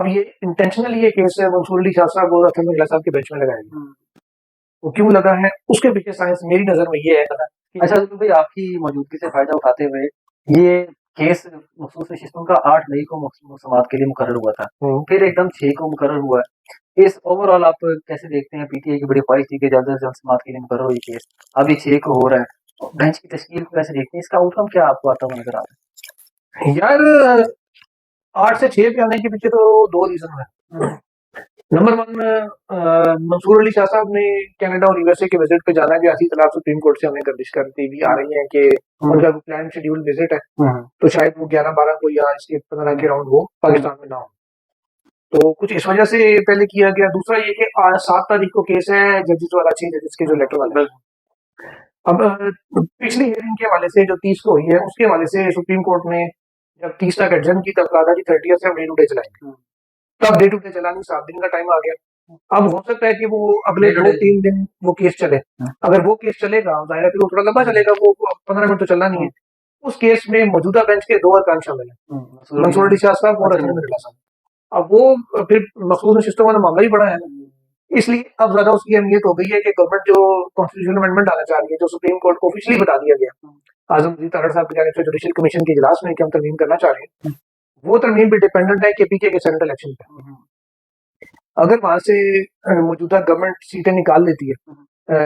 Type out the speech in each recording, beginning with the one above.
अब ये इंटेंशनली ये केस मंसूर अली शाह साहब और अथर मिर्जा साहब के बेंच में लगाया गया। वो क्यों लगा है उसके पीछे साइंस मेरी नजर में ये है कि अच्छा तो भाई आपकी मौजूदगी से फायदा उठाते हुए ये केस मखसूस नशिस्तों का 8 मई को समाअत के लिए मुकर्रर हुआ था, फिर एकदम 6 को मुकर्रर हुआ है। इस ओवरऑल आप कैसे देखते हैं? पीटीआई की बड़ी ख्वाहिश थी कि जल्द से जल्द समाअत के लिए मुकर्रर हो ये केस, अब ये 6 को हो रहा है। बेंच की तश्कील को कैसे देखते हैं? इसका आउटकम क्या आपको आता हुआ नजर आ रहा है? यार 8 से 6 पे आने के पीछे तो 2 रीजन है। नंबर 1 मंसूर अली शाह साहब ने कनाडा और यूएसए के विजिट पे जाना है, जो ऐसी इत्तला सुप्रीम कोर्ट से हमें गर्दिश करती भी आ रही है कि उनका प्लान शेड्यूल विजिट है, तो शायद वो 11-12 को या इसके 15 के राउंड वो पाकिस्तान में ना हो, तो कुछ इस वजह से पहले किया गया। दूसरा ये कि 7 तारीख को केस है जजेस वाला, 6 जजेस के जो लेटर वाले। अब पिछली हियरिंग के हवाले से जो 30 को हुई है उसके हवाले से सुप्रीम कोर्ट ने जब 30 तक एडजन की, तब कहा था कि 30 से हम डे टू डे चलाएंगे। तब डे टू डे चलानी 7 दिन का टाइम आ गया। अब हो सकता है कि वो अगले 2-3 दिन वो केस चले। अगर वो केस चलेगा जाहिर है फिर वो थोड़ा लंबा चलेगा, वो 15 मिनट तो चलना नहीं है। उस केस में मौजूदा बेंच के 2 अरकान शामिल हैं, मंसूर अली शाह साहब और अथर मिर्जा साहब। अब वो फिर मखसूस नशिस्तों वाला मामला ही बड़ा है, इसलिए अब ज्यादा उसकी अहमियत हो गई है कि गवर्नमेंट जो कॉन्स्टिट्यूशनल अमेंडमेंट लाना चाह रही है, जो सुप्रीम कोर्ट को ऑफिशियली बता दिया गया आजम मजीद तारड़ साहब की जानिब से जुडिशल कमीशन के इजलास में कि हम तरमीम करना चाह रहे हैं, वो तरमीम भी डिपेंडेंट है केपीके के सेनेट इलेक्शन पे। अगर वहां से मौजूदा गवर्नमेंट सीटें निकाल लेती है,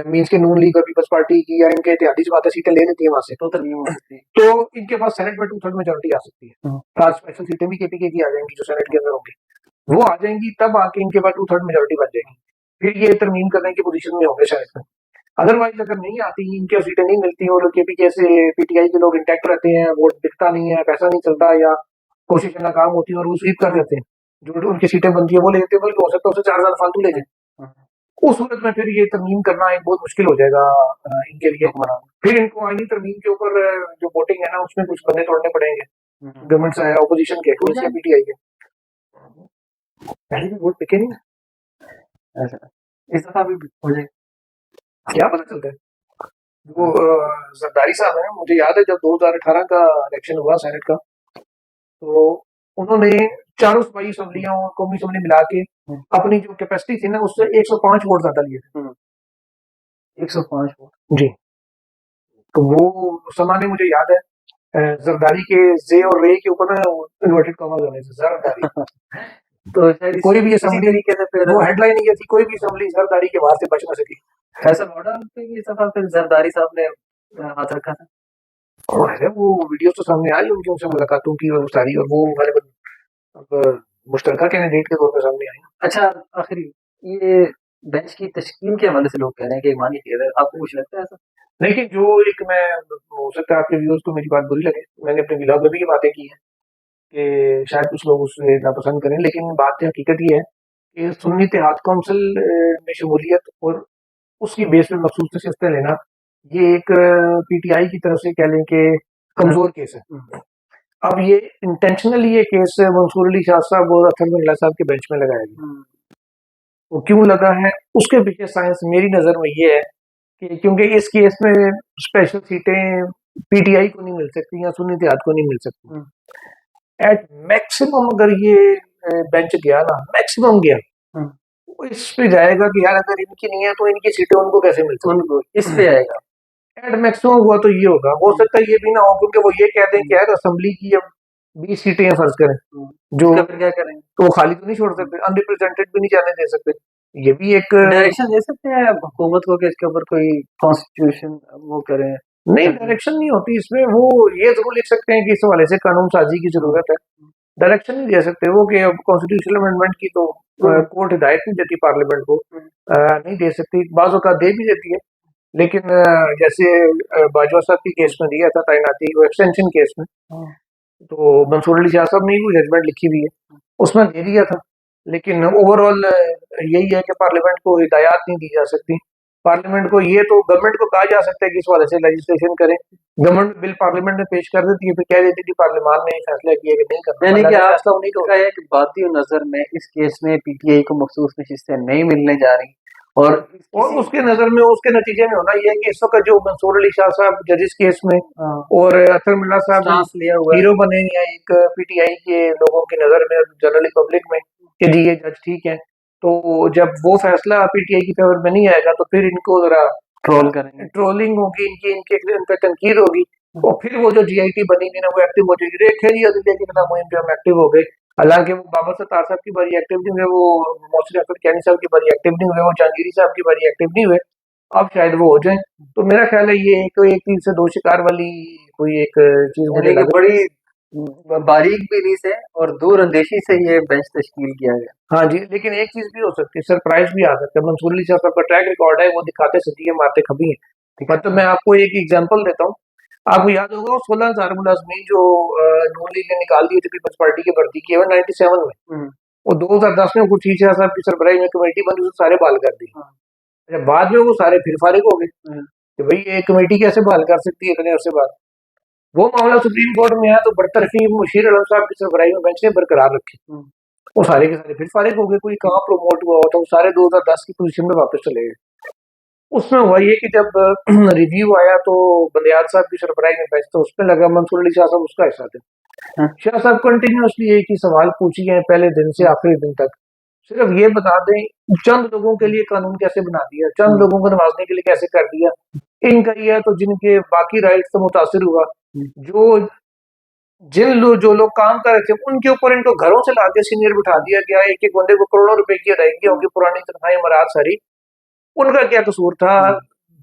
मीन्स के नून लीग और पीपल्स पार्टी की या इनके इत्तेहादी जमातें सीटें ले लेती है वहां से, तो इनके पास सेनेट में 2/3 मेजोरिटी आ सकती है। खास स्पेशल सीटें भी केपीके की आ जाएंगी जो सेनेट के अंदर होंगी, वो आ जाएंगी, तब आके इनके पास 2/3 मेजोरिटी बन जाएगी, फिर ये तरमीम करने की पोजीशन में होंगे शायद। अदरवाइज अगर नहीं आती, इनके सीटें नहीं मिलती और केपीके से पीटीआई के लोग इंटैक्ट रहते हैं, वोट दिखता नहीं है, पैसा नहीं चलता या कोशिशें नाकाम होती है और वो स्वीप कर देते हैं, जो उनकी सीटें बनती है वो ले लेते हैं, बल्कि हो सकता है उससे 4 साल फालतू ले जाए। उस सूरत में फिर ये तरमीम करना एक बहुत मुश्किल हो जाएगा इनके लिए। फिर इनको आईनी तरमीम के ऊपर जो वोटिंग है ना उसमें कुछ बंदे तोड़ने पड़ेंगे गवर्नमेंट से, अपोजिशन के, पीटीआई के। पहले भी वोट पिके नहीं, इस दफा भी हो जाए, क्या पता चलता है। वो जरदारी साहब है, मुझे याद है जब 2018 का इलेक्शन हुआ सेनेट का, तो उन्होंने चारों सूबाई असम्बलियों और कौमी असम्बली मिला के अपनी जो कैपेसिटी थी ना उससे 105 वोट ज्यादा लिए थे। 105 वोट जी। तो वो समाने मुझे याद है जरदारी के जे और रे के ऊपर इन्वर्टेड कॉमर्स होने से जरदारी तो शायद कोई भी असम्बली तरीके से फिर वो हेडलाइन ये थी, कोई भी असम्बली जरदारी के बाहर से बच ना सकी। ऐसा मॉडल पे भी सफा फिर जरदारी साहब ने हाथ रखा था, और वो वीडियो तो सामने आई उनकी उनसे मुलाकातों की और सारी, और वो अब मुश्तरका कैंडिडेट के तौर पर सामने आई। अच्छा आखिरी ये बेंच की तश्कील के हवाले से लोग कह रहे हैं कि ईमानी किया है, आपको कुछ लगता है ऐसा? लेकिन जो एक मैं, हो सकता है आपके व्यूअर्स को मेरी बात बुरी लगे, मैंने अपने व्लॉग में भी ये बातें की हैं कि शायद कुछ लोग उसे नापसंद करें, लेकिन बात हकीकत ये है कि सुन्नी इत्तेहाद काउंसिल में शमूलियत और उसकी बेस पे मखसूस नशिस्तें लेना, ये एक पीटीआई की तरफ से कह लें कि कमजोर केस है। अब ये इंटेंशनली ये केस मंसूर अली शाह साहब और अथर मिर्जा साहब के बेंच में लगाया गया। वो क्यों लगा है उसके पीछे साइंस मेरी नजर में ये है कि क्योंकि इस केस में स्पेशल सीटें पीटीआई को नहीं मिल सकती या सुन्नी इत्तेहाद को नहीं मिल सकती। एट मैक्सिमम अगर ये बेंच गया ना, मैक्सिमम गया, वो इस पे जाएगा कि यार अगर इनकी नहीं है तो इनकी सीटें उनको कैसे मिल सकती, उनको इस पे आएगा। एट मैक्सिमम हुआ तो ये होगा। हो सकता है ये भी ना हो क्योंकि वो ये कहते हैं कि यार असेंबली की अब 20 सीटें फर्ज करें, जो फिर क्या करेंगे, तो वो खाली तो नहीं छोड़ सकते, अनरिप्रेजेंटेड भी नहीं जाने दे सकते। ये भी एक डायरेक्शन दे सकते हैं हुकूमत को कि इसके ऊपर कोई कॉन्स्टिट्यूशन वो करें। नहीं, डायरेक्शन नहीं होती इसमें, वो ये जरूर लिख सकते हैं कि इस हवाले से कानून साजी की जरूरत है, डायरेक्शन नहीं दे सकते वो कि अब कॉन्स्टिट्यूशनल अमेंडमेंट की तो कोर्ट हिदायत नहीं देती पार्लियामेंट को, नहीं दे सकती, बाज़ औक़ात दे भी देती है, लेकिन जैसे बाजवा साहब की केस में दिया था तैनाती, वो एक्सटेंशन केस में, तो मंसूर अली शाह साहब ने ही जजमेंट लिखी हुई है उसमें दे दिया था। लेकिन ओवरऑल यही है कि पार्लियामेंट को हिदायत नहीं दी जा सकती, पार्लियामेंट को ये तो गवर्नमेंट को कहा जा सकता है कि इस वाले से लेजिस्लेशन करें, गवर्नमेंट बिल पार्लियामेंट में पेश कर देती है, फिर कह देती है कि पार्लियामान ने फैसला किया कि नहीं करना, यानी कि फैसला उन्हीं का है कि बाती नजर में इस केस में पीटीआई को मखसूस नशिस्तें नहीं मिलने जा रही, और उसके नजर में उसके नतीजे में होना यह है कि इस वक्त जो मंसूर अली शाह साहब जजिस केस में और अथर मिर्जा साहब हीरो बने हैं एक पीटीआई के लोगों की नजर में, जनरली पब्लिक में, कि जी ये जज ठीक है, तो जब वो फैसला पीटीआई की फेवर में नहीं आएगा तो फिर इनको जरा ट्रोल करेंगे। ट्रोलिंग होगी, इनके इन पे तनकीद होगी, और फिर वो जो जीआईटी बनी हुई ना वो एक्टिव हो जाएगी। रेख है जी अदलिया की खिलाफ मुहिम पे हम एक्टिव हो गए, हालांकि वो बाबा सत्तार साहब की बारी एक्टिव नहीं हुए, वो मोहसिन अख्तर कैनी साहब की बारी एक्टिव नहीं हुए, वो जहांगीरी साहब की बारी एक्टिव नहीं हुए, अब शायद वो हो जाए। तो मेरा ख्याल है ये एक तीर से दो शिकार वाली कोई एक चीज मुझे यानी कि लग बड़ी बारीक बीनी से और दूर अंदेशी से ये बेंच तश्कील किया गया। हाँ जी, लेकिन एक चीज भी हो सकती है, सरप्राइज भी आ सकता है। मंसूर अली शाह साहब का ट्रैक रिकॉर्ड है, वो दिखाते सदी है मारते खबी है। ठीक है। मतलब मैं आपको एक एग्जांपल देता हूँ, आपको याद होगा वो 16,000 मुलाजमीन जो नून लीग ने निकाल दिए थे पीपल्स पार्टी की भर्ती की है 97 में, हम्म, वो 2010 में खुर्शीद शाह साहब की सरबराही में कमेटी बनी, उसने सारे बहाल कर दिए। हाँ, अच्छा, बाद में वो सारे फिर फारिग हो गए हम्म, कि भाई ये कमेटी कैसे बहाल कर सकती है इतने अरसे बाद। वो मामला सुप्रीम कोर्ट में आया तो बरतरफी मुशीर आलम साहब की सरबराही में बेंच ने बरकरार रखी, हम्म, वो सारे के सारे फिर फारिग हो गए, कोई कहाँ प्रमोट हुआ होता, वो सारे 2010 की पोजीशन में वापस चले गए। उसमें हुआ ये कि जब रिव्यू आया तो बंदियाल साहब की सरबराही में बेंच, तो उसमें लगा मंसूर अली शाह साहब उसका हिस्सा थे। हाँ, शाह साहब कंटिन्यूसली एक ही सवाल पूछी है पहले दिन से आखिरी दिन तक, सिर्फ ये बता दें चंद लोगों के लिए कानून कैसे बना दिया, चंद लोगों को नवाजने के लिए कैसे कर दिया, इनका ये है तो जिनके बाकी राइट से मुतासिर हुआ, जो जो लोग काम कर रहे थे उनके ऊपर इनको घरों से लाके सीनियर बिठा दिया गया, एक एक बंदे को करोड़ों रुपए की अदायगी होगी, पुरानी तनख्वाहें मराद सारी, उनका क्या कसूर था,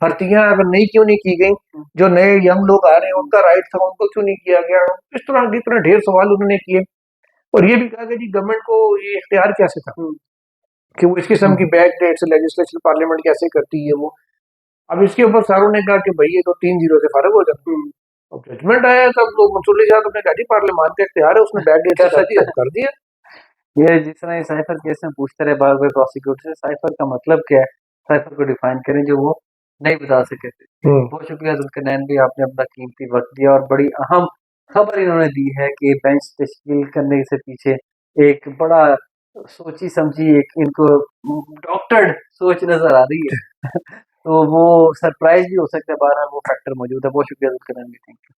भर्तियां अगर नहीं क्यों नहीं की गई, जो नए यंग लोग आ रहे हैं उनका राइट था, उनको क्यों नहीं किया गया, इस तरह की इतने ढेर सवाल उन्होंने किए। और ये भी कहा कि जी गवर्नमेंट को ये इख्तियार कैसे था कि वो इस किस्म की बैक डेट से लेजिस्लेशन पार्लियामेंट कैसे करती है वो। अब इसके ऊपर सारों ने कहा कि भाई ये तो 3-0 से फारग हो जाता है। अब जजमेंट आया तब लोग मंसूर अली साहब ने कहा जी पार्लियामान का इख्तियार है, उसने बैक डेट से कर दिया तो कर दिया। ये जिस तरह ये साइफर केस में पूछते रहे बार बार प्रोसिक्यूटर से, साइफर का मतलब क्या है, साइफर को डिफाइन करें, जो वो नहीं बता सके थे। बहुत शुक्रिया जुल्करनैन भी, आपने अपना कीमती वक्त दिया और बड़ी अहम खबर इन्होंने दी है कि बेंच तश्कील करने से पीछे एक बड़ा सोची समझी एक इनको डॉक्टर्ड सोच नजर आ रही है। तो वो सरप्राइज भी हो सकता है, बहरहाल वो फैक्टर मौजूद है। बहुत शुक्रिया जुल्करनैन भी, थैंक यू।